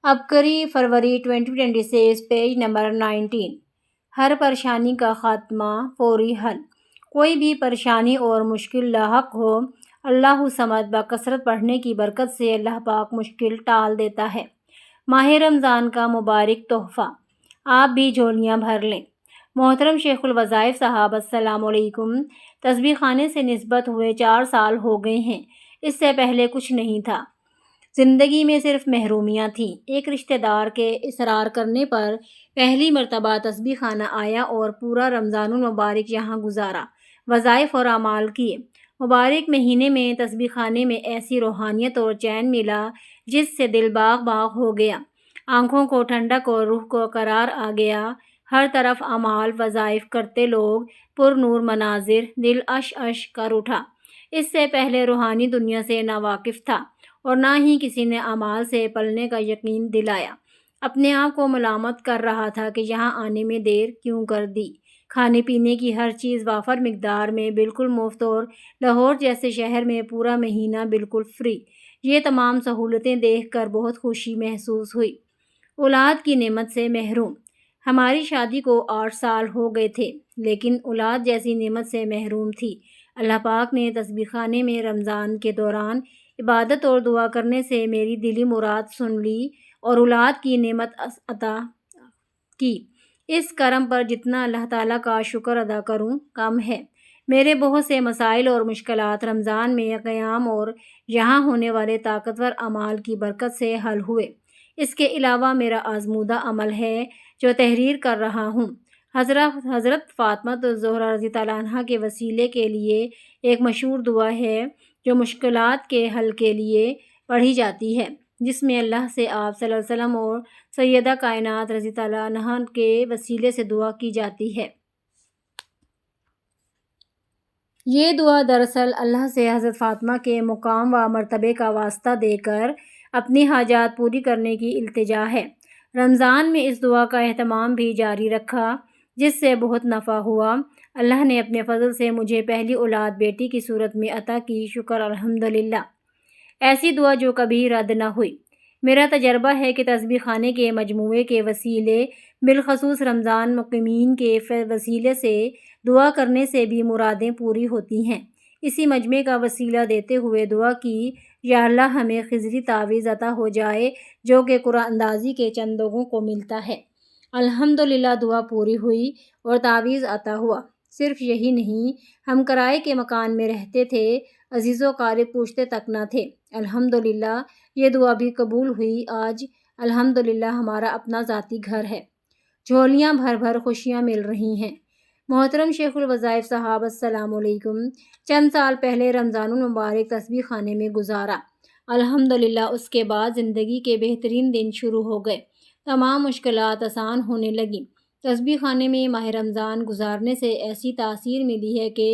عبقری فروری 2026 page number 19۔ ہر پریشانی کا خاتمہ، فوری حل۔ کوئی بھی پریشانی اور مشکل لاحق ہو، اللہ الصمد بکثرت پڑھنے کی برکت سے اللہ پاک مشکل ٹال دیتا ہے۔ ماہ رمضان کا مبارک تحفہ۔ آپ بھی جھولیاں بھر لیں۔ محترم شیخ الوظائف صاحب، السلام علیکم۔ تسبیح خانے سے نسبت ہوئے 4 سال ہو گئے ہیں۔ اس سے پہلے کچھ نہیں تھا۔ زندگی میں صرف محرومیاں تھیں۔ ایک رشتہ دار کے اصرار کرنے پر پہلی مرتبہ تسبیح خانہ آیا اور پورا رمضان المبارک یہاں گزارا، وظائف اور اعمال کیے۔ مبارک مہینے میں تسبیح خانے میں ایسی روحانیت اور چین ملا جس سے دل باغ باغ ہو گیا، آنکھوں کو ٹھنڈک اور روح کو قرار آ گیا۔ ہر طرف اعمال، وظائف کرتے لوگ، پر نور مناظر، دل اش اش کر اٹھا۔ اس سے پہلے روحانی دنیا سے نہ واقف تھا اور نہ ہی کسی نے اعمال سے پلنے کا یقین دلایا۔ اپنے آپ کو ملامت کر رہا تھا کہ یہاں آنے میں دیر کیوں کر دی۔ کھانے پینے کی ہر چیز وافر مقدار میں بالکل مفت اور لاہور جیسے شہر میں پورا مہینہ بالکل فری۔ یہ تمام سہولتیں دیکھ کر بہت خوشی محسوس ہوئی۔ اولاد کی نعمت سے محروم۔ ہماری شادی کو 8 سال ہو گئے تھے، لیکن اولاد جیسی نعمت سے محروم تھی۔ اللہ پاک نے تسبیح خانے میں رمضان کے دوران عبادت اور دعا کرنے سے میری دلی مراد سن لی اور اولاد کی نعمت عطا کی۔ اس کرم پر جتنا اللہ تعالیٰ کا شکر ادا کروں کم ہے۔ میرے بہت سے مسائل اور مشکلات رمضان میں قیام اور یہاں ہونے والے طاقتور اعمال کی برکت سے حل ہوئے۔ اس کے علاوہ میرا آزمودہ عمل ہے جو تحریر کر رہا ہوں۔ حضرت فاطمہ الزہرا رضی اللہ عنہا کے وسیلے کے لیے ایک مشہور دعا ہے جو مشکلات کے حل کے لیے پڑھی جاتی ہے، جس میں اللہ سے آپ صلی اللہ علیہ وسلم اور سیدہ کائنات رضی اللہ عنہا کے وسیلے سے دعا کی جاتی ہے۔ یہ دعا دراصل اللہ سے حضرت فاطمہ کے مقام و مرتبے کا واسطہ دے کر اپنی حاجات پوری کرنے کی التجا ہے۔ رمضان میں اس دعا کا اہتمام بھی جاری رکھا، جس سے بہت نفع ہوا۔ اللہ نے اپنے فضل سے مجھے پہلی اولاد بیٹی کی صورت میں عطا کی، شکر الحمدللہ۔ ایسی دعا جو کبھی رد نہ ہوئی۔ میرا تجربہ ہے کہ تسبیح خانے کے مجموعے کے وسیلے، بالخصوص رمضان مقیمین کے وسیلے سے دعا کرنے سے بھی مرادیں پوری ہوتی ہیں۔ اسی مجمع کا وسیلہ دیتے ہوئے دعا کی، یا اللہ ہمیں خضری تعویذ عطا ہو جائے جو کہ قرآن اندازی کے چند لوگوں کو ملتا ہے۔ الحمدللہ دعا پوری ہوئی اور تعویذ عطا ہوا۔ صرف یہی نہیں، ہم کرائے کے مکان میں رہتے تھے، عزیز و قارب پوچھتے تک نہ تھے۔ الحمدللہ یہ دعا بھی قبول ہوئی۔ آج الحمدللہ ہمارا اپنا ذاتی گھر ہے۔ جھولیاں بھر بھر خوشیاں مل رہی ہیں۔ محترم شیخ الوظائف صاحب، السلام علیکم۔ چند سال پہلے رمضان المبارک تسبیح خانے میں گزارا۔ الحمدللہ اس کے بعد زندگی کے بہترین دن شروع ہو گئے۔ تمام مشکلات آسان ہونے لگیں۔ تسبیح خانے میں ماہ رمضان گزارنے سے ایسی تاثیر ملی ہے کہ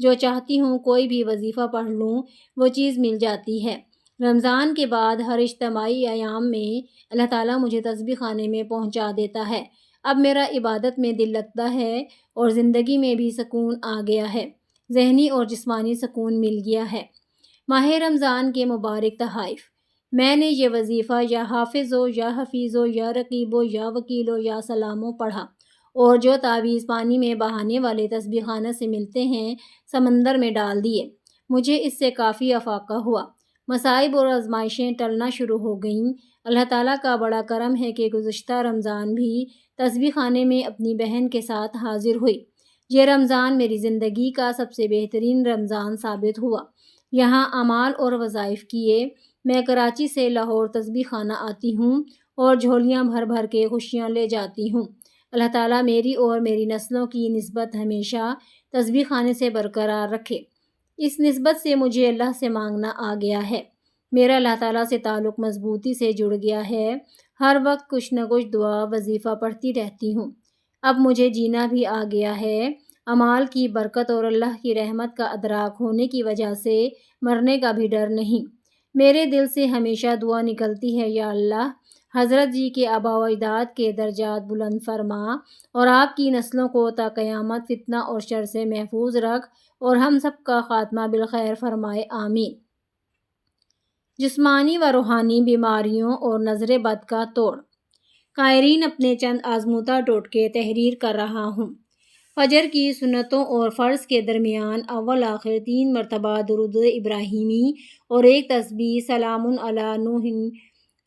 جو چاہتی ہوں کوئی بھی وظیفہ پڑھ لوں وہ چیز مل جاتی ہے۔ رمضان کے بعد ہر اجتماعی ایام میں اللہ تعالیٰ مجھے تسبیح خانے میں پہنچا دیتا ہے۔ اب میرا عبادت میں دل لگتا ہے اور زندگی میں بھی سکون آ گیا ہے، ذہنی اور جسمانی سکون مل گیا ہے۔ ماہ رمضان کے مبارک تحائف۔ میں نے یہ وظیفہ یا حافظ ہو یا حفیظ ہو یا رقیب ہو یا وکیل ہو یا سلام ہو پڑھا، اور جو تعویذ پانی میں بہانے والے تسبیح خانہ سے ملتے ہیں سمندر میں ڈال دیے۔ مجھے اس سے کافی افاقہ ہوا۔ مصائب اور آزمائشیں ٹلنا شروع ہو گئیں۔ اللہ تعالیٰ کا بڑا کرم ہے کہ گزشتہ رمضان بھی تسبیح خانے میں اپنی بہن کے ساتھ حاضر ہوئی۔ یہ رمضان میری زندگی کا سب سے بہترین رمضان ثابت ہوا۔ یہاں اعمال اور وظائف کیے۔ میں کراچی سے لاہور تسبیح خانہ آتی ہوں اور جھولیاں بھر بھر کے خوشیاں لے جاتی ہوں۔ اللہ تعالیٰ میری اور میری نسلوں کی نسبت ہمیشہ تسبیح خانے سے برقرار رکھے۔ اس نسبت سے مجھے اللہ سے مانگنا آ گیا ہے۔ میرا اللہ تعالیٰ سے تعلق مضبوطی سے جڑ گیا ہے۔ ہر وقت کچھ نہ کچھ دعا وظیفہ پڑھتی رہتی ہوں۔ اب مجھے جینا بھی آ گیا ہے۔ اعمال کی برکت اور اللہ کی رحمت کا ادراک ہونے کی وجہ سے مرنے کا بھی ڈر نہیں۔ میرے دل سے ہمیشہ دعا نکلتی ہے، یا اللہ حضرت جی کے آباء و اجداد کے درجات بلند فرما اور آپ کی نسلوں کو تا قیامت فتنہ اور شر سے محفوظ رکھ اور ہم سب کا خاتمہ بالخیر فرمائے، آمین۔ جسمانی و روحانی بیماریوں اور نظر بد کا توڑ۔ قائرین، اپنے چند آزمودہ ٹوٹکے تحریر کر رہا ہوں۔ فجر کی سنتوں اور فرض کے درمیان اول آخر 3 مرتبہ درود ابراہیمی اور ایک تسبیح سلام علی نوح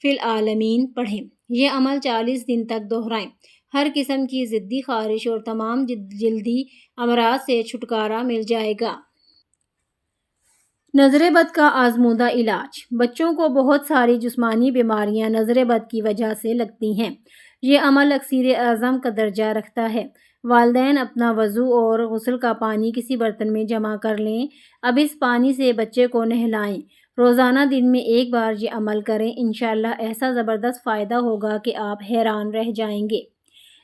فی العالمین پڑھیں۔ یہ عمل 40 دن تک دہرائیں۔ ہر قسم کی ضدی خارش اور تمام جلدی امراض سے چھٹکارا مل جائے گا۔ نظر بد کا آزمودہ علاج۔ بچوں کو بہت ساری جسمانی بیماریاں نظر بد کی وجہ سے لگتی ہیں۔ یہ عمل اکثیر اعظم کا درجہ رکھتا ہے۔ والدین اپنا وضو اور غسل کا پانی کسی برتن میں جمع کر لیں۔ اب اس پانی سے بچے کو نہلائیں۔ روزانہ دن میں 1 بار یہ عمل کریں۔ انشاءاللہ ایسا زبردست فائدہ ہوگا کہ آپ حیران رہ جائیں گے۔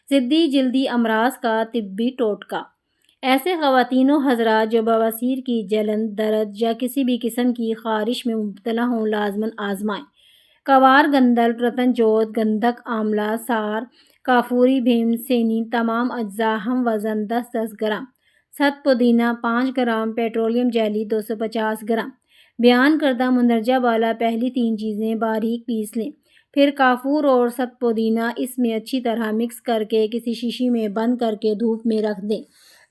ضدی جلدی امراض کا طبی ٹوٹکا۔ ایسے خواتین و حضرات جو بواسیر کی جلن، درد یا کسی بھی قسم کی خارش میں مبتلا ہوں لازماً آزمائیں۔ کوار گندل، رتن جوت، گندھک، آملہ، سار، کافوری، بھیم سینی تمام اجزاء ہم وزن 10-10 گرام، ست پودینہ 5 گرام، پیٹرولیم جیلی 250 گرام۔ بیان کردہ مندرجہ بالا پہلی 3 چیزیں باریک پیس لیں، پھر کافور اور ست پودینہ اس میں اچھی طرح مکس کر کے کسی شیشی میں بند کر کے دھوپ میں رکھ دیں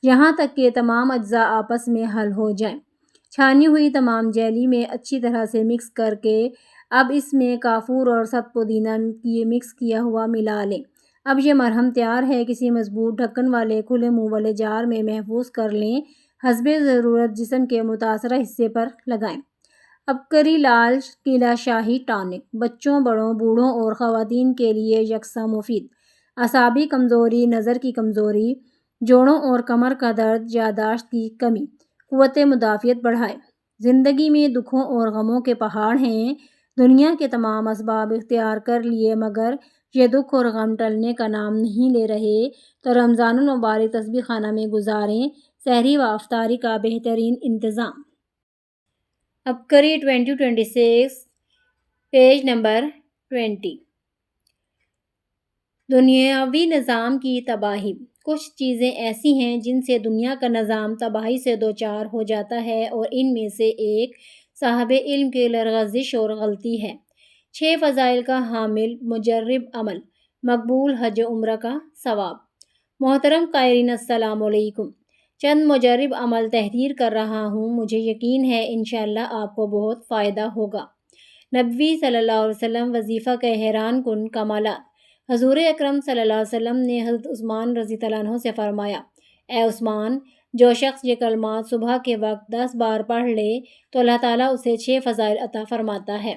یہاں تک کہ تمام اجزاء آپس میں حل ہو جائیں۔ چھانی ہوئی تمام جیلی میں اچھی طرح سے مکس کر کے اب اس میں کافور اور ست پودینہ کی مکس کیا ہوا ملا لیں۔ اب یہ مرہم تیار ہے۔ کسی مضبوط ڈھکن والے کھلے منہ والے جار میں محفوظ کر لیں۔ حسب ضرورت جسم کے متاثرہ حصے پر لگائیں۔ عبقری لال قلعہ شاہی ٹانک بچوں، بڑوں، بوڑھوں اور خواتین کے لیے یکساں مفید۔ اعصابی کمزوری، نظر کی کمزوری، جوڑوں اور کمر کا درد، یادداشت کی کمی، قوت مدافعت بڑھائے۔ زندگی میں دکھوں اور غموں کے پہاڑ ہیں۔ دنیا کے تمام اسباب اختیار کر لیے مگر یہ دکھ اور غم ٹلنے کا نام نہیں لے رہے تو رمضان المبارک تسبیح خانہ میں گزاریں۔ سحری و افطاری کا بہترین انتظام۔ عبقری 2026 پیج نمبر 20۔ دنیاوی نظام کی تباہی۔ کچھ چیزیں ایسی ہیں جن سے دنیا کا نظام تباہی سے دوچار ہو جاتا ہے اور ان میں سے ایک صاحب علم کی لرزش اور غلطی ہے۔ 6 فضائل کا حامل مجرب عمل، مقبول حج و عمرہ کا ثواب۔ محترم قائرین السلام علیکم۔ چند مجرب عمل تحریر کر رہا ہوں۔ مجھے یقین ہے انشاءاللہ آپ کو بہت فائدہ ہوگا۔ نبی صلی اللہ علیہ وسلم وظیفہ کے حیران کن کمالات۔ حضور اکرم صلی اللہ علیہ وسلم نے حضرت عثمان رضی اللہ عنہ سے فرمایا، اے عثمان، جو شخص یہ کلمات صبح کے وقت 10 بار پڑھ لے تو اللہ تعالیٰ اسے 6 فضائل عطا فرماتا ہے۔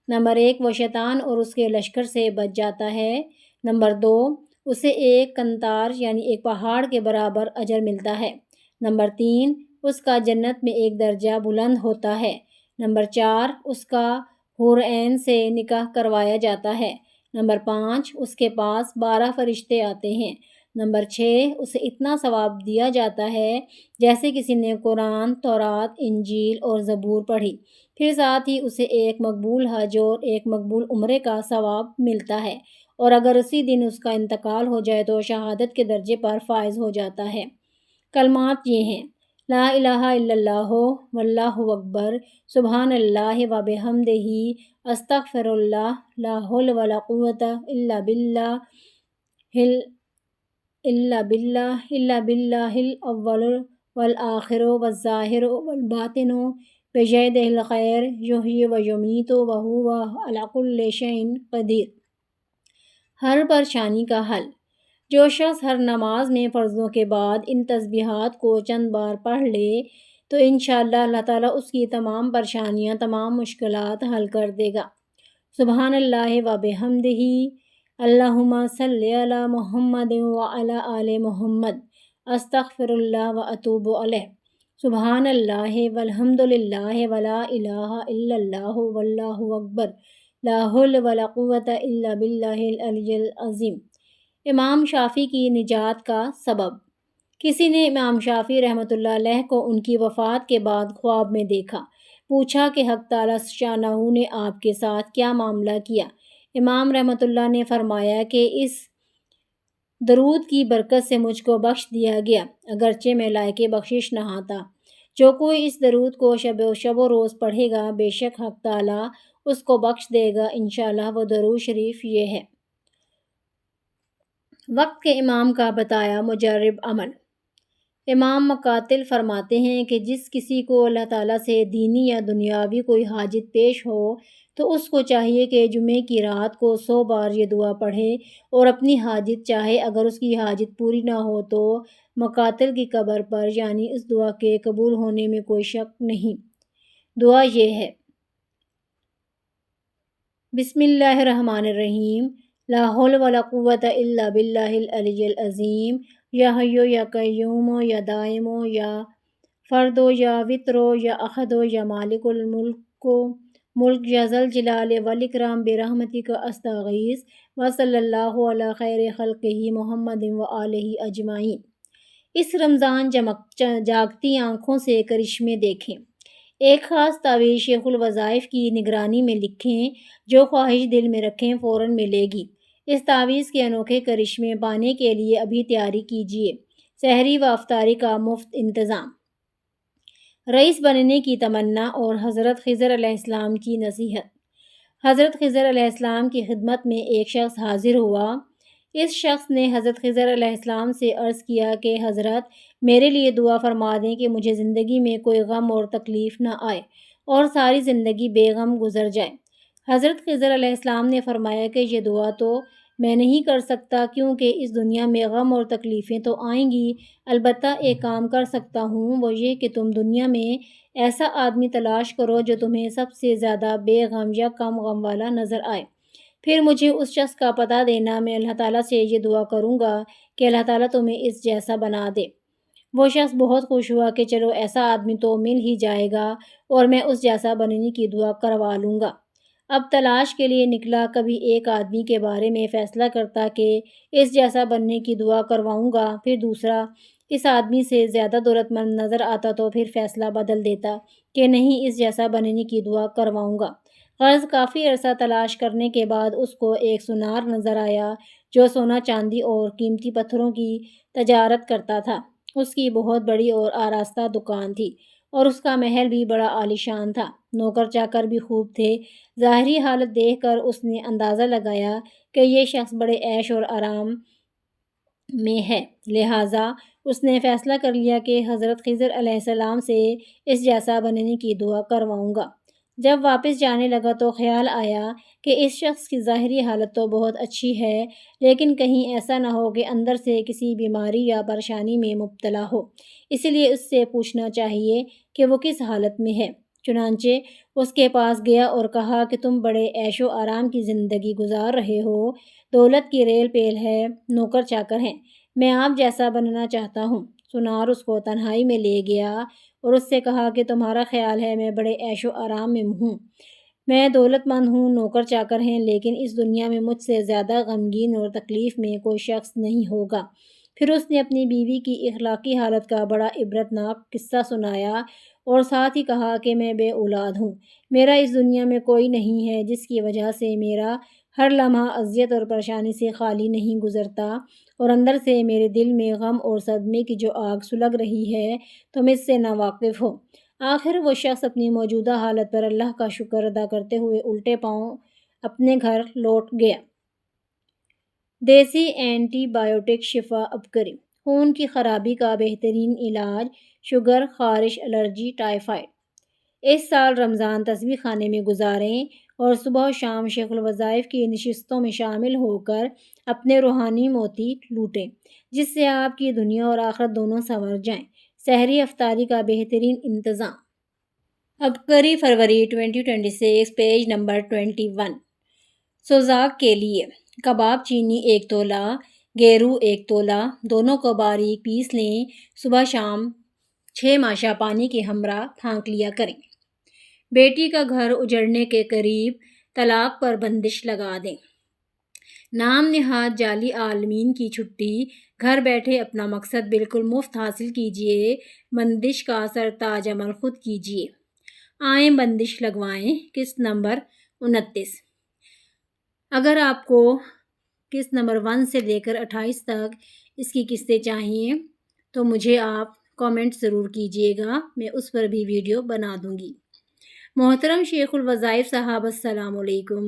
نمبر 1، وہ شیطان اور اس کے لشکر سے بچ جاتا ہے۔ نمبر 2، اسے ایک کنتار یعنی ایک پہاڑ کے برابر اجر ملتا ہے۔ نمبر 3، اس کا جنت میں ایک درجہ بلند ہوتا ہے۔ نمبر 4، اس کا حور عین سے نکاح کروایا جاتا ہے۔ نمبر 5، اس کے پاس 12 فرشتے آتے ہیں۔ نمبر 6، اسے اتنا ثواب دیا جاتا ہے جیسے کسی نے قرآن، تورات، انجیل اور زبور پڑھی۔ پھر ساتھ ہی اسے ایک مقبول حج اور ایک مقبول عمرے کا ثواب ملتا ہے، اور اگر اسی دن اس کا انتقال ہو جائے تو شہادت کے درجے پر فائز ہو جاتا ہے۔ کلمات یہ ہیں: لا الہ الا اللہ واللہ اکبر، سبحان اللہ و بحمدہ، استغفر اللہ، لا حول ولا قوت الا باللہ الاول والآخر والظاہر والباطن بیدہ الخیر یحیی و یمیت وہو علی کل شیء قدیر۔ ہر پریشانی کا حل۔ جو شخص ہر نماز میں فرضوں کے بعد ان تسبیحات کو چند بار پڑھ لے تو انشاءاللہ اللہ تعالیٰ اس کی تمام پریشانیاں، تمام مشکلات حل کر دے گا۔ سبحان اللہ و بحمدہ، اللہم صلی علی محمد وعلی آل محمد، استغفر اللہ و اتوب الیہ، سبحان اللہ والحمد للہ ولا الہ الا اللہ واللہ اکبر، لا حول ولا قوت الا باللہ العلی العظیم۔ امام شافعی کی نجات کا سبب۔ کسی نے امام شافعی رحمۃ اللہ علیہ کو ان کی وفات کے بعد خواب میں دیکھا۔ پوچھا کہ حق تعالیٰ شانہ نے آپ کے ساتھ کیا معاملہ کیا؟ امام رحمۃ اللہ نے فرمایا کہ اس درود کی برکت سے مجھ کو بخش دیا گیا، اگرچہ میں لائق بخشش نہ تھا۔ جو کوئی اس درود کو شب و روز پڑھے گا، بے شک حق تعالیٰ اس کو بخش دے گا انشاءاللہ۔ وہ درود شریف یہ ہے: وقت کے امام کا بتایا مجرب عمل۔ امام مقاتل فرماتے ہیں کہ جس کسی کو اللہ تعالیٰ سے دینی یا دنیاوی کوئی حاجت پیش ہو تو اس کو چاہیے کہ جمعے کی رات کو 100 بار یہ دعا پڑھے اور اپنی حاجت چاہے۔ اگر اس کی حاجت پوری نہ ہو تو مقاتل کی قبر پر یعنی اس دعا کے قبول ہونے میں کوئی شک نہیں۔ دعا یہ ہے: بسم اللہ الرحمن الرحیم، لا حول ولا قوت الا باللہ العلی العظیم، یا حیو یا قیوم یا دائم یا فرد یا وطر یا احد یا مالک الملک یا ذل جلال والاکرام برحمتک استغیث، وصلی اللہ علی خیر خلقہ محمد وآلہ اجمعین۔ اس رمضان جاگتی آنکھوں سے کرشمے دیکھیں۔ ایک خاص تعویذ شیخ الوظائف کی نگرانی میں لکھیں، جو خواہش دل میں رکھیں فوراً ملے گی۔ اس تعویذ کے انوکھے کرشمے پانے کے لیے ابھی تیاری کیجیے۔ سحری و افطاری کا مفت انتظام۔ رئیس بننے کی تمنا اور حضرت خضر علیہ السلام کی نصیحت۔ حضرت خضر علیہ السلام کی خدمت میں ایک شخص حاضر ہوا۔ اس شخص نے حضرت خضر علیہ السلام سے عرض کیا کہ حضرت، میرے لیے دعا فرما دیں کہ مجھے زندگی میں کوئی غم اور تکلیف نہ آئے اور ساری زندگی بے غم گزر جائے۔ حضرت خضر علیہ السلام نے فرمایا کہ یہ دعا تو میں نہیں کر سکتا، کیونکہ اس دنیا میں غم اور تکلیفیں تو آئیں گی، البتہ ایک کام کر سکتا ہوں، وہ یہ کہ تم دنیا میں ایسا آدمی تلاش کرو جو تمہیں سب سے زیادہ بے غم یا کم غم والا نظر آئے، پھر مجھے اس شخص کا پتہ دینا۔ میں اللہ تعالیٰ سے یہ دعا کروں گا کہ اللہ تعالیٰ تمہیں اس جیسا بنا دے۔ وہ شخص بہت خوش ہوا کہ چلو ایسا آدمی تو مل ہی جائے گا اور میں اس جیسا بننے کی دعا کروا لوں گا۔ اب تلاش کے لیے نکلا۔ کبھی ایک آدمی کے بارے میں فیصلہ کرتا کہ اس جیسا بننے کی دعا کرواؤں گا، پھر دوسرا اس آدمی سے زیادہ دولت مند نظر آتا تو پھر فیصلہ بدل دیتا کہ نہیں، اس جیسا بننے کی دعا کرواؤں گا۔ غرض کافی عرصہ تلاش کرنے کے بعد اس کو ایک سونار نظر آیا جو سونا چاندی اور قیمتی پتھروں کی تجارت کرتا تھا۔ اس کی بہت بڑی اور آراستہ دکان تھی اور اس کا محل بھی بڑا عالیشان تھا۔ نوکر چاکر بھی خوب تھے۔ ظاہری حالت دیکھ کر اس نے اندازہ لگایا کہ یہ شخص بڑے عیش اور آرام میں ہے، لہٰذا اس نے فیصلہ کر لیا کہ حضرت خضر علیہ السلام سے اس جیسا بننے کی دعا کرواؤں گا۔ جب واپس جانے لگا تو خیال آیا کہ اس شخص کی ظاہری حالت تو بہت اچھی ہے، لیکن کہیں ایسا نہ ہو کہ اندر سے کسی بیماری یا پریشانی میں مبتلا ہو، اس لیے اس سے پوچھنا چاہیے کہ وہ کس حالت میں ہے۔ چنانچہ اس کے پاس گیا اور کہا کہ تم بڑے عیش و آرام کی زندگی گزار رہے ہو، دولت کی ریل پیل ہے، نوکر چاکر ہیں، میں آپ جیسا بننا چاہتا ہوں۔ سونار اس کو تنہائی میں لے گیا اور اس سے کہا کہ تمہارا خیال ہے میں بڑے عیش و آرام میں ہوں، میں دولت مند ہوں، نوکر چاکر ہیں، لیکن اس دنیا میں مجھ سے زیادہ غمگین اور تکلیف میں کوئی شخص نہیں ہوگا۔ پھر اس نے اپنی بیوی کی اخلاقی حالت کا بڑا عبرتناک قصہ سنایا اور ساتھ ہی کہا کہ میں بے اولاد ہوں، میرا اس دنیا میں کوئی نہیں ہے، جس کی وجہ سے میرا ہر لمحہ اذیت اور پریشانی سے خالی نہیں گزرتا اور اندر سے میرے دل میں غم اور صدمے کی جو آگ سلگ رہی ہے تم اس سے ناواقف ہو۔ آخر وہ شخص اپنی موجودہ حالت پر اللہ کا شکر ادا کرتے ہوئے الٹے پاؤں اپنے گھر لوٹ گیا۔ دیسی اینٹی بایوٹک شفا عبقری۔ خون کی خرابی کا بہترین علاج، شوگر، خارش، الرجی، ٹائیفائڈ۔ اس سال رمضان تسبیح خانے میں گزاریں اور صبح و شام شیخ الوظائف کی نشستوں میں شامل ہو کر اپنے روحانی موتی لوٹیں، جس سے آپ کی دنیا اور آخرت دونوں سنور جائیں۔ سحری افطاری کا بہترین انتظام۔ عبقری فروری 2026، پیج نمبر 21۔ سوزاک کے لیے کباب چینی 1 تولہ، گیرو 1 تولہ، دونوں کو باریک پیس لیں۔ صبح شام 6 ماشا پانی کے ہمراہ پھانک لیا کریں۔ بیٹی کا گھر اجڑنے کے قریب، طلاق پر بندش لگا دیں۔ نام نہاد جعلی عالمین کی چھٹی، گھر بیٹھے اپنا مقصد بالکل مفت حاصل کیجیے۔ بندش کا سرتاج عمل خود کیجیے۔ آئیں بندش لگوائیں۔ قسط نمبر 29۔ اگر آپ کو قسط نمبر 1 سے لے کر 28 تک اس کی قسطیں چاہیے تو مجھے آپ کامنٹ ضرور کیجیے گا، میں اس پر بھی ویڈیو بنا دوں گی۔ محترم شیخ الوظائف صاحب السلام علیکم،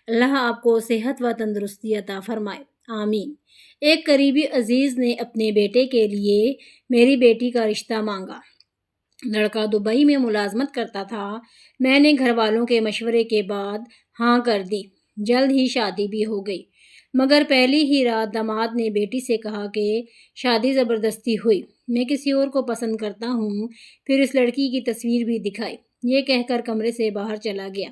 اللہ آپ کو صحت و تندرستی عطا فرمائے، آمین۔ ایک قریبی عزیز نے اپنے بیٹے کے لیے میری بیٹی کا رشتہ مانگا۔ لڑکا دبئی میں ملازمت کرتا تھا۔ میں نے گھر والوں کے مشورے کے بعد ہاں کر دی۔ جلد ہی شادی بھی ہو گئی، مگر پہلی ہی رات داماد نے بیٹی سے کہا کہ شادی زبردستی ہوئی، میں کسی اور کو پسند کرتا ہوں۔ پھر اس لڑکی کی تصویر بھی دکھائی، یہ کہہ کر کمرے سے باہر چلا گیا۔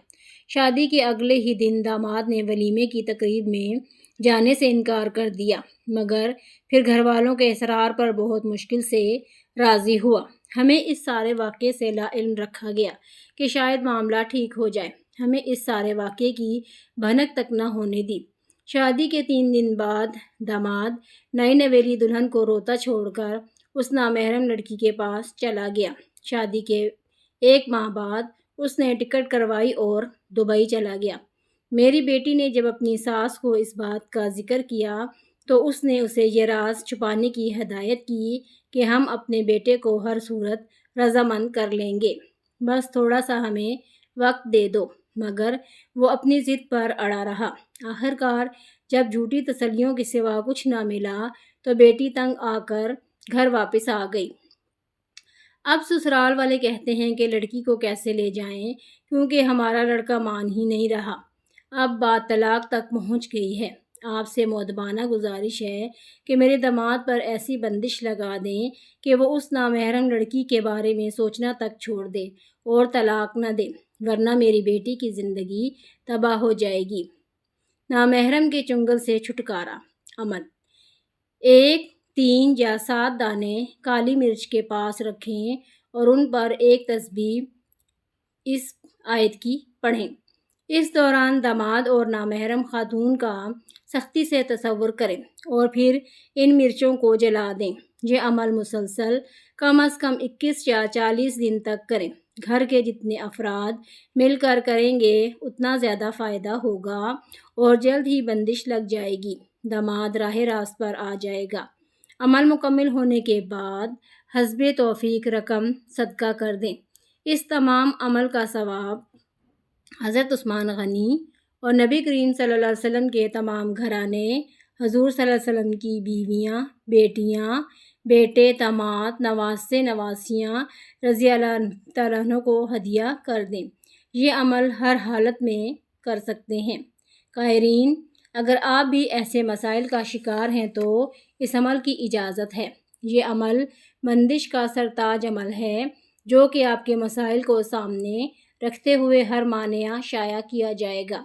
شادی کے اگلے ہی دن داماد نے ولیمے کی تقریب میں جانے سے انکار کر دیا، مگر پھر گھر والوں کے اصرار پر بہت مشکل سے راضی ہوا۔ ہمیں اس سارے واقعے سے لا علم رکھا گیا کہ شاید معاملہ ٹھیک ہو جائے، ہمیں اس سارے واقعے کی بھنک تک نہ ہونے دی۔ شادی کے 3 دن بعد داماد نئی نویلی دلہن کو روتا چھوڑ کر اس نامحرم لڑکی کے پاس چلا گیا۔ شادی کے 1 ماہ بعد اس نے ٹکٹ کروائی اور دبئی چلا گیا۔ میری بیٹی نے جب اپنی ساس کو اس بات کا ذکر کیا تو اس نے اسے یہ راز چھپانے کی ہدایت کی کہ ہم اپنے بیٹے کو ہر صورت رضامند کر لیں گے، بس تھوڑا سا ہمیں وقت دے دو، مگر وہ اپنی ضد پر اڑا رہا۔ آخرکار جب جھوٹی تسلیوں کے سوا کچھ نہ ملا تو بیٹی تنگ آ کر گھر واپس آ گئی۔ اب سسرال والے کہتے ہیں کہ لڑکی کو کیسے لے جائیں کیونکہ ہمارا لڑکا مان ہی نہیں رہا۔ اب بات طلاق تک پہنچ گئی ہے۔ آپ سے مؤدبانہ گزارش ہے کہ میرے داماد پر ایسی بندش لگا دیں کہ وہ اس نامحرم لڑکی کے بارے میں سوچنا تک چھوڑ دے اور طلاق نہ دے، ورنہ میری بیٹی کی زندگی تباہ ہو جائے گی۔ نامحرم کے چنگل سے چھٹکارا۔ عمل: 1 3 یا 7 دانے کالی مرچ کے پاس رکھیں اور ان پر ایک تسبیح اس آیت کی پڑھیں۔ اس دوران داماد اور نامحرم خاتون کا سختی سے تصور کریں اور پھر ان مرچوں کو جلا دیں۔ یہ عمل مسلسل کم از کم 21 یا 40 دن تک کریں۔ گھر کے جتنے افراد مل کر کریں گے اتنا زیادہ فائدہ ہوگا اور جلد ہی بندش لگ جائے گی، داماد راہ راست پر آ جائے گا۔ عمل مکمل ہونے کے بعد حسب توفیق رقم صدقہ کر دیں۔ اس تمام عمل کا ثواب حضرت عثمان غنی اور نبی کریم صلی اللہ علیہ وسلم کے تمام گھرانے، حضور صلی اللہ علیہ وسلم کی بیویاں، بیٹیاں، بیٹے، داماد، نواسے، نواسیاں رضی اللہ تعالیٰ عنہ کو ہدیہ کر دیں۔ یہ عمل ہر حالت میں کر سکتے ہیں۔ قائرین، اگر آپ بھی ایسے مسائل کا شکار ہیں تو اس عمل کی اجازت ہے۔ یہ عمل بندش کا سرتاج عمل ہے جو کہ آپ کے مسائل کو سامنے رکھتے ہوئے ہر ماہ نیا شائع کیا جائے گا۔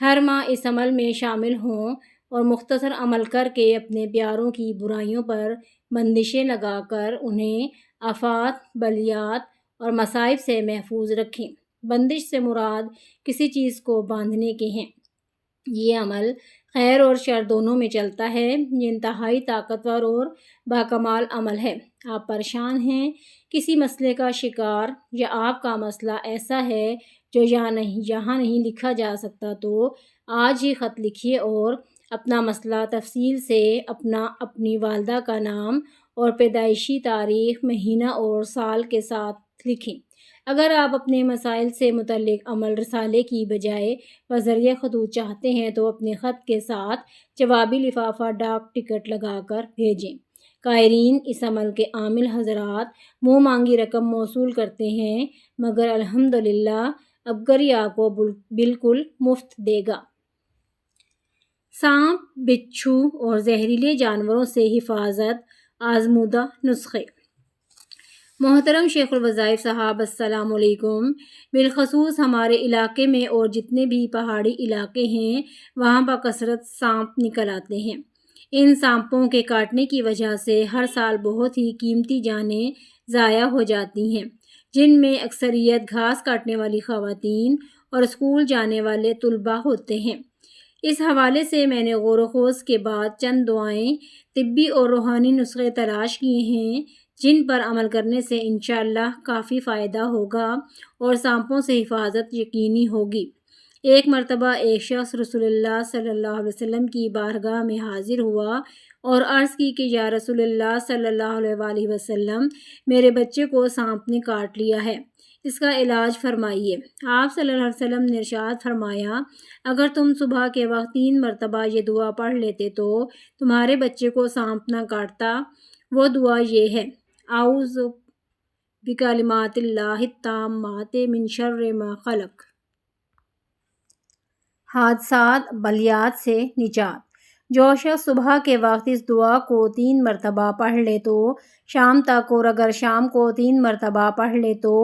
ہر ماہ اس عمل میں شامل ہوں اور مختصر عمل کر کے اپنے پیاروں کی برائیوں پر بندشیں لگا کر انہیں آفات، بلیات اور مصائب سے محفوظ رکھیں۔ بندش سے مراد کسی چیز کو باندھنے کے ہیں۔ یہ عمل خیر اور شر دونوں میں چلتا ہے۔ یہ انتہائی طاقتور اور باکمال عمل ہے۔ آپ پریشان ہیں، کسی مسئلے کا شکار، یا آپ کا مسئلہ ایسا ہے جو یہاں نہیں لکھا جا سکتا، تو آج ہی خط لکھیے اور اپنا مسئلہ تفصیل سے اپنی والدہ کا نام اور پیدائشی تاریخ، مہینہ اور سال کے ساتھ لکھیں۔ اگر آپ اپنے مسائل سے متعلق عمل رسالے کی بجائے بذریعہ خطوط چاہتے ہیں تو اپنے خط کے ساتھ جوابی لفافہ ڈاک ٹکٹ لگا کر بھیجیں۔ قائرین، اس عمل کے عامل حضرات منہ مانگی رقم موصول کرتے ہیں، مگر الحمدللہ اب گری آپ کو بالکل مفت دے گا۔ سانپ، بچھو اور زہریلے جانوروں سے حفاظت، آزمودہ نسخے۔ محترم شیخ الوظائف صاحب السلام علیکم۔ بالخصوص ہمارے علاقے میں اور جتنے بھی پہاڑی علاقے ہیں وہاں بکثرت سانپ نکل آتے ہیں۔ ان سانپوں کے کاٹنے کی وجہ سے ہر سال بہت ہی قیمتی جانیں ضائع ہو جاتی ہیں، جن میں اکثریت گھاس کاٹنے والی خواتین اور اسکول جانے والے طلباء ہوتے ہیں۔ اس حوالے سے میں نے غور و خوض کے بعد چند دعائیں، طبی اور روحانی نسخے تلاش کیے ہیں جن پر عمل کرنے سے انشاءاللہ کافی فائدہ ہوگا اور سانپوں سے حفاظت یقینی ہوگی۔ ایک مرتبہ ایک شخص رسول اللہ صلی اللہ علیہ وسلم کی بارگاہ میں حاضر ہوا اور عرض کی کہ یا رسول اللہ صلی اللہ علیہ وسلم، میرے بچے کو سانپ نے کاٹ لیا ہے، اس کا علاج فرمائیے۔ آپ صلی اللہ علیہ وسلم نے ارشاد فرمایا، اگر تم صبح کے وقت 3 مرتبہ یہ دعا پڑھ لیتے تو تمہارے بچے کو سانپ نہ کاٹتا۔ وہ دعا یہ ہے، اعوذ بکلمات اللہ التامات من شر ما خلق۔ حادثات بلیات سے نجات۔ جو شخص صبح کے وقت اس دعا کو 3 مرتبہ پڑھ لے تو شام تک، اور اگر شام کو 3 مرتبہ پڑھ لے تو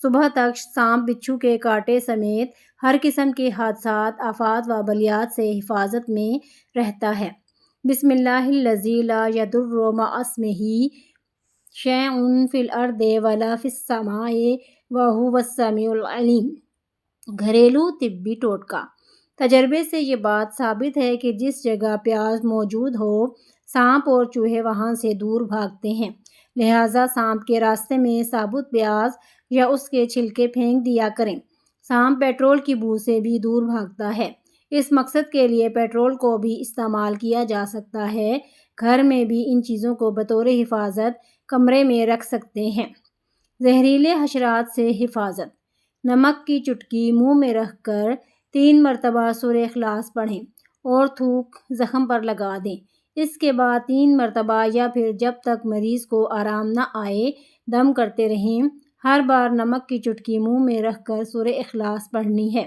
صبح تک سانپ بچھو کے کاٹے سمیت ہر قسم کے حادثات، آفات و بلیات سے حفاظت میں رہتا ہے۔ بسم اللہ الذی لا یضر مع اسمہ شیء فی الارض ولا فی السماء وہو السمیع العلیم۔ گھریلو طبی ٹوٹکا۔ تجربے سے یہ بات ثابت ہے کہ جس جگہ پیاز موجود ہو، سانپ اور چوہے وہاں سے دور بھاگتے ہیں، لہٰذا سانپ کے راستے میں ثابت پیاز یا اس کے چھلکے پھینک دیا کریں۔ سانپ پیٹرول کی بو سے بھی دور بھاگتا ہے۔ اس مقصد کے لیے پیٹرول کو بھی استعمال کیا جا سکتا ہے۔ گھر میں بھی ان چیزوں کو بطور حفاظت کمرے میں رکھ سکتے ہیں۔ زہریلے حشرات سے حفاظت۔ نمک کی چٹکی منہ میں رکھ کر 3 مرتبہ سورہ اخلاص پڑھیں اور تھوک زخم پر لگا دیں۔ اس کے بعد 3 مرتبہ یا پھر جب تک مریض کو آرام نہ آئے دم کرتے رہیں۔ ہر بار نمک کی چٹکی منہ میں رکھ کر سورہ اخلاص پڑھنی ہے۔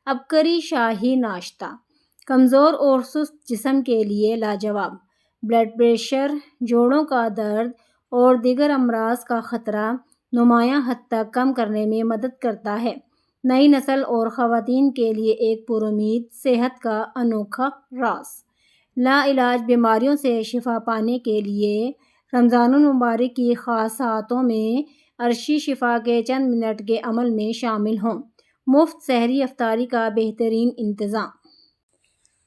عبقری شاہی ناشتہ۔ کمزور اور سست جسم کے لیے لاجواب۔ بلڈ پریشر، جوڑوں کا درد اور دیگر امراض کا خطرہ نمایاں حد تک کم کرنے میں مدد کرتا ہے۔ نئی نسل اور خواتین کے لیے ایک پرامید صحت کا انوکھا راز۔ لا علاج بیماریوں سے شفا پانے کے لیے رمضان المبارک کی خاص ساعتوں میں عرشی شفا کے چند منٹ کے عمل میں شامل ہوں۔ مفت سحری افطاری کا بہترین انتظام۔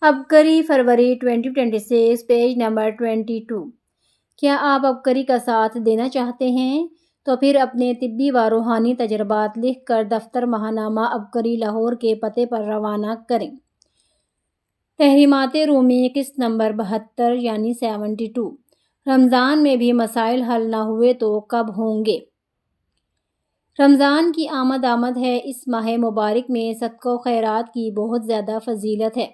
عبقری فروری 2026 پیج نمبر 22۔ کیا آپ عبقری کا ساتھ دینا چاہتے ہیں؟ تو پھر اپنے طبی و روحانی تجربات لکھ کر دفتر ماہنامہ عبقری لاہور کے پتے پر روانہ کریں۔ تحریمات رومی قسط نمبر 72 یعنی 72۔ رمضان میں بھی مسائل حل نہ ہوئے تو کب ہوں گے؟ رمضان کی آمد ہے۔ اس ماہ مبارک میں صدقہ و خیرات کی بہت زیادہ فضیلت ہے،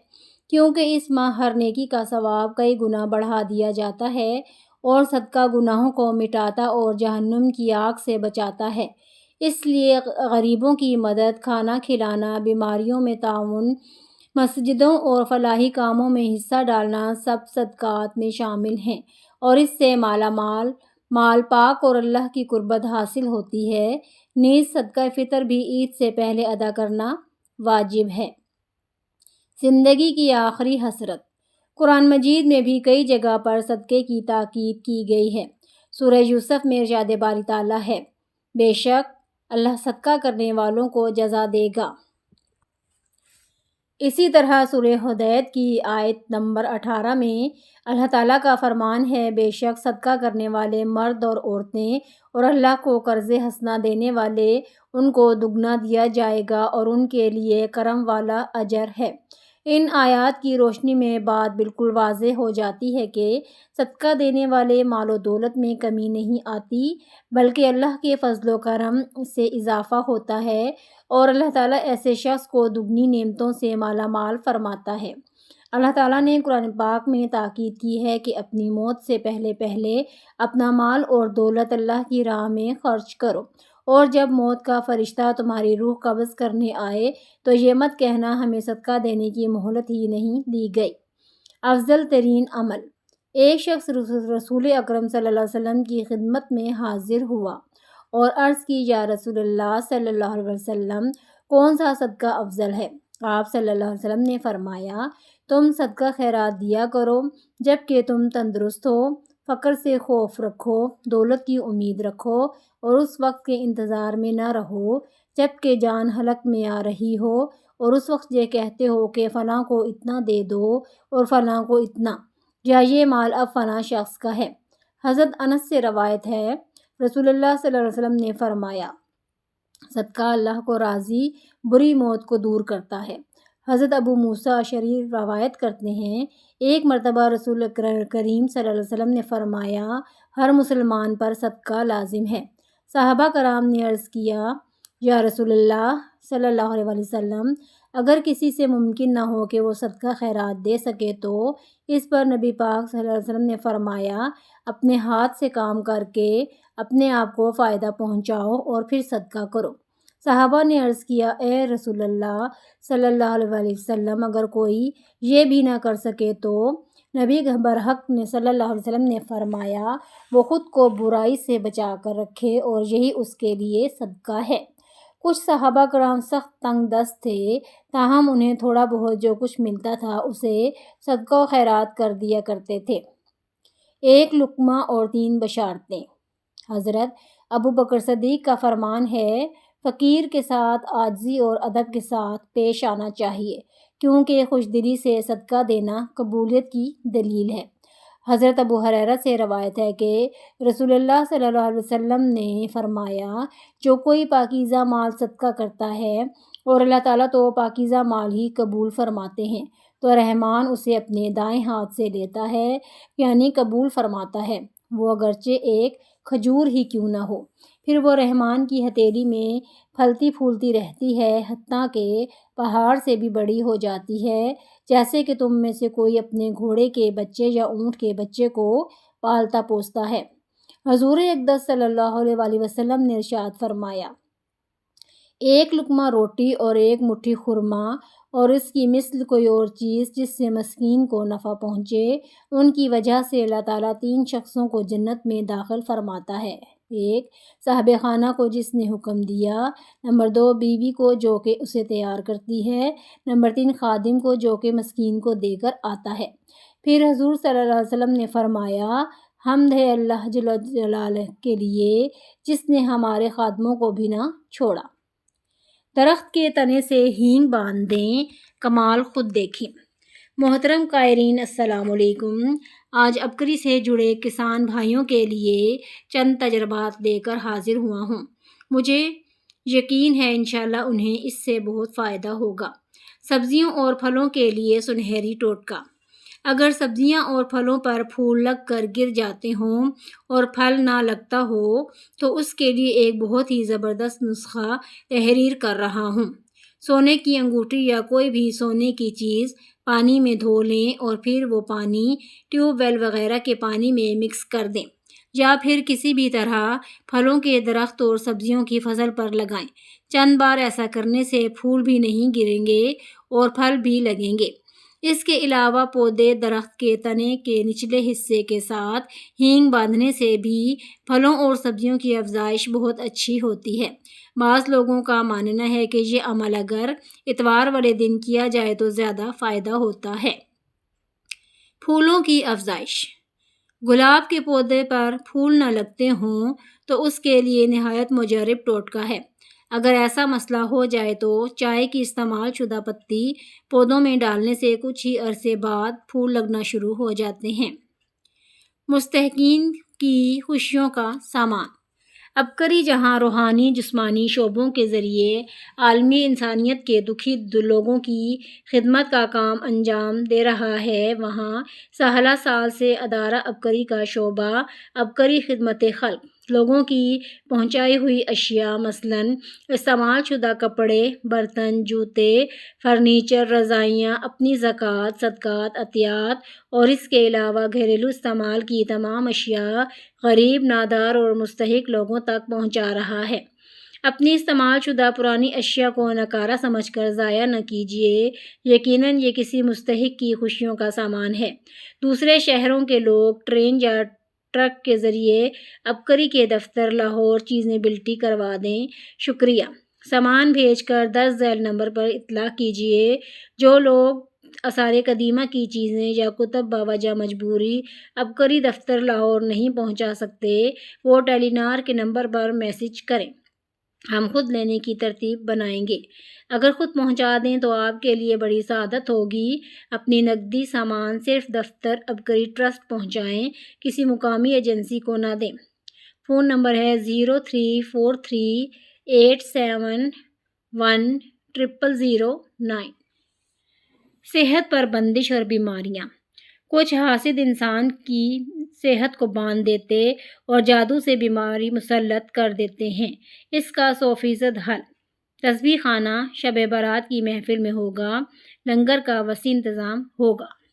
کیونکہ اس ماہ ہر نیکی کا ثواب کئی گنا بڑھا دیا جاتا ہے، اور صدقہ گناہوں کو مٹاتا اور جہنم کی آگ سے بچاتا ہے۔ اس لیے غریبوں کی مدد، کھانا کھلانا، بیماریوں میں تعاون، مسجدوں اور فلاحی کاموں میں حصہ ڈالنا سب صدقات میں شامل ہیں، اور اس سے مال پاک اور اللہ کی قربت حاصل ہوتی ہے۔ نیز صدقہ فطر بھی عید سے پہلے ادا کرنا واجب ہے۔ زندگی کی آخری حسرت۔ قرآن مجید میں بھی کئی جگہ پر صدقے کی تاکید کی گئی ہے۔ سورہ یوسف میں ارشاد باری تعالیٰ ہے، بے شک اللہ صدقہ کرنے والوں کو جزا دے گا۔ اسی طرح سورہ حدید کی آیت نمبر 18 میں اللہ تعالیٰ کا فرمان ہے، بے شک صدقہ کرنے والے مرد اور عورتیں اور اللہ کو قرض حسنہ دینے والے، ان کو دگنا دیا جائے گا اور ان کے لیے کرم والا اجر ہے۔ ان آیات کی روشنی میں بات بالکل واضح ہو جاتی ہے کہ صدقہ دینے والے مال و دولت میں کمی نہیں آتی، بلکہ اللہ کے فضل و کرم سے اضافہ ہوتا ہے، اور اللہ تعالیٰ ایسے شخص کو دگنی نعمتوں سے مالا مال فرماتا ہے۔ اللہ تعالیٰ نے قرآن پاک میں تاکید کی ہے کہ اپنی موت سے پہلے اپنا مال اور دولت اللہ کی راہ میں خرچ کرو، اور جب موت کا فرشتہ تمہاری روح قبض کرنے آئے تو یہ مت کہنا ہمیں صدقہ دینے کی مہلت ہی نہیں دی گئی۔ افضل ترین عمل۔ ایک شخص رسول اکرم صلی اللہ علیہ وسلم کی خدمت میں حاضر ہوا اور عرض کی، یا رسول اللہ صلی اللہ علیہ وسلم، کون سا صدقہ افضل ہے؟ آپ صلی اللہ علیہ وسلم نے فرمایا، تم صدقہ خیرات دیا کرو جب کہ تم تندرست ہو، فقر سے خوف رکھو، دولت کی امید رکھو، اور اس وقت کے انتظار میں نہ رہو جب کہ جان حلق میں آ رہی ہو، اور اس وقت یہ کہتے ہو کہ فلاں کو اتنا دے دو اور فلاں کو اتنا، یا یہ مال اب فلاں شخص کا ہے۔ حضرت انس سے روایت ہے، رسول اللہ صلی اللہ علیہ وسلم نے فرمایا، صدقہ اللہ کو راضی، بری موت کو دور کرتا ہے۔ حضرت ابو موسیٰ اشعری روایت کرتے ہیں، ایک مرتبہ رسول کریم صلی اللہ علیہ وسلم نے فرمایا، ہر مسلمان پر صدقہ لازم ہے۔ صحابہ کرام نے عرض کیا، یا رسول اللہ صلی اللہ علیہ وسلم، اگر کسی سے ممکن نہ ہو کہ وہ صدقہ خیرات دے سکے تو اس پر نبی پاک صلی اللہ علیہ وسلم نے فرمایا، اپنے ہاتھ سے کام کر کے اپنے آپ کو فائدہ پہنچاؤ اور پھر صدقہ کرو۔ صحابہ نے عرض کیا، اے رسول اللہ صلی اللہ علیہ وسلم، اگر کوئی یہ بھی نہ کر سکے تو؟ نبی برحق نے صلی اللہ علیہ وسلم نے فرمایا، وہ خود کو برائی سے بچا کر رکھے اور یہی اس کے لیے صدقہ ہے۔ کچھ صحابہ کرام سخت تنگ دست تھے، تاہم انہیں تھوڑا بہت جو کچھ ملتا تھا اسے صدقہ و خیرات کر دیا کرتے تھے۔ ایک لقمہ اور 3 بشارتیں۔ حضرت ابو بکر صدیق کا فرمان ہے، فقیر کے ساتھ عاجزی اور ادب کے ساتھ پیش آنا چاہیے، کیونکہ خوش دلی سے صدقہ دینا قبولیت کی دلیل ہے۔ حضرت ابو ہریرہ سے روایت ہے کہ رسول اللہ صلی اللہ علیہ وسلم نے فرمایا، جو کوئی پاکیزہ مال صدقہ کرتا ہے اور اللہ تعالیٰ تو پاکیزہ مال ہی قبول فرماتے ہیں، تو رحمان اسے اپنے دائیں ہاتھ سے لیتا ہے، یعنی قبول فرماتا ہے، وہ اگرچہ ایک کھجور ہی کیوں نہ ہو، پھر وہ رحمان کی ہتھیلی میں پھلتی پھولتی رہتی ہے، حتیٰ کہ پہاڑ سے بھی بڑی ہو جاتی ہے، جیسے کہ تم میں سے کوئی اپنے گھوڑے کے بچے یا اونٹ کے بچے کو پالتا پوستا ہے۔ حضور اقدس صلی اللہ علیہ وآلہ وسلم نے ارشاد فرمایا، ایک لقمہ روٹی اور ایک مٹھی خرما اور اس کی مثل کوئی اور چیز جس سے مسکین کو نفع پہنچے، ان کی وجہ سے اللہ تعالیٰ 3 شخصوں کو جنت میں داخل فرماتا ہے۔ 1 صاحب خانہ کو جس نے حکم دیا، نمبر 2 بیوی کو جو کہ اسے تیار کرتی ہے، نمبر 3 خادم کو جو کہ مسکین کو دے کر آتا ہے۔ پھر حضور صلی اللہ علیہ وسلم نے فرمایا، حمد ہے اللہ جل جلالہ کے لیے جس نے ہمارے خادموں کو بھی نہ چھوڑا۔ درخت کے تنے سے ہینگ باندھ دیں، کمال خود دیکھیں۔ محترم قائرین، السلام علیکم۔ آج ابکری سے جڑے کسان بھائیوں کے لیے چند تجربات لے کر حاضر ہوا ہوں۔ مجھے یقین ہے انشاءاللہ انہیں اس سے بہت فائدہ ہوگا۔ سبزیوں اور پھلوں کے لیے سنہری ٹوٹکا۔ اگر سبزیاں اور پھلوں پر پھول لگ کر گر جاتے ہوں اور پھل نہ لگتا ہو تو اس کے لیے ایک بہت ہی زبردست نسخہ تحریر کر رہا ہوں۔ سونے کی انگوٹھی یا کوئی بھی سونے کی چیز پانی میں دھو لیں اور پھر وہ پانی ٹیوب ویل وغیرہ کے پانی میں مکس کر دیں، یا پھر کسی بھی طرح پھلوں کے درخت اور سبزیوں کی فصل پر لگائیں۔ چند بار ایسا کرنے سے پھول بھی نہیں گریں گے اور پھل بھی لگیں گے۔ اس کے علاوہ پودے درخت کے تنے کے نچلے حصے کے ساتھ ہینگ باندھنے سے بھی پھلوں اور سبزیوں کی افزائش بہت اچھی ہوتی ہے۔ بعض لوگوں کا ماننا ہے کہ یہ عمل اگر اتوار والے دن کیا جائے تو زیادہ فائدہ ہوتا ہے۔ پھولوں کی افزائش۔ گلاب کے پودے پر پھول نہ لگتے ہوں تو اس کے لیے نہایت مجرب ٹوٹکا ہے۔ اگر ایسا مسئلہ ہو جائے تو چائے کی استعمال شدہ پتی پودوں میں ڈالنے سے کچھ ہی عرصے بعد پھول لگنا شروع ہو جاتے ہیں۔ مستحقین کی خوشیوں کا سامان۔ ابکری جہاں روحانی جسمانی شعبوں کے ذریعے عالمی انسانیت کے دکھی لوگوں کی خدمت کا کام انجام دے رہا ہے، وہاں سالہ سال سے ادارہ ابکری کا شعبہ ابکری خدمت خلق لوگوں کی پہنچائی ہوئی اشیاء، مثلاً استعمال شدہ کپڑے، برتن، جوتے، فرنیچر، رضائیاں، اپنی زکوٰۃ، صدقات، عطیات اور اس کے علاوہ گھریلو استعمال کی تمام اشیاء غریب، نادار اور مستحق لوگوں تک پہنچا رہا ہے۔ اپنی استعمال شدہ پرانی اشیاء کو نکارہ سمجھ کر ضائع نہ کیجیے، یقیناً یہ کسی مستحق کی خوشیوں کا سامان ہے۔ دوسرے شہروں کے لوگ ٹرین یا ٹرک کے ذریعے ابکری کے دفتر لاہور چیزیں بلٹی کروا دیں۔ شکریہ۔ سامان بھیج کر درج ذیل نمبر پر اطلاع کیجیے۔ جو لوگ آثار قدیمہ کی چیزیں یا کتب بوجہ مجبوری ابکری دفتر لاہور نہیں پہنچا سکتے، وہ ٹیلی نار کے نمبر پر میسج کریں، ہم خود لینے کی ترتیب بنائیں گے۔ اگر خود پہنچا دیں تو آپ کے لیے بڑی سعادت ہوگی۔ اپنی نقدی سامان صرف دفتر ابکری ٹرسٹ پہنچائیں، کسی مقامی ایجنسی کو نہ دیں۔ فون نمبر ہے 0343871009۔ صحت پر بندش اور بیماریاں۔ کچھ حاسد انسان کی صحت کو باندھ دیتے اور جادو سے بیماری مسلط کر دیتے ہیں۔ اس کا 100% حل تسبیح خانہ شب برات کی محفل میں ہوگا، لنگر کا وسیع انتظام ہوگا۔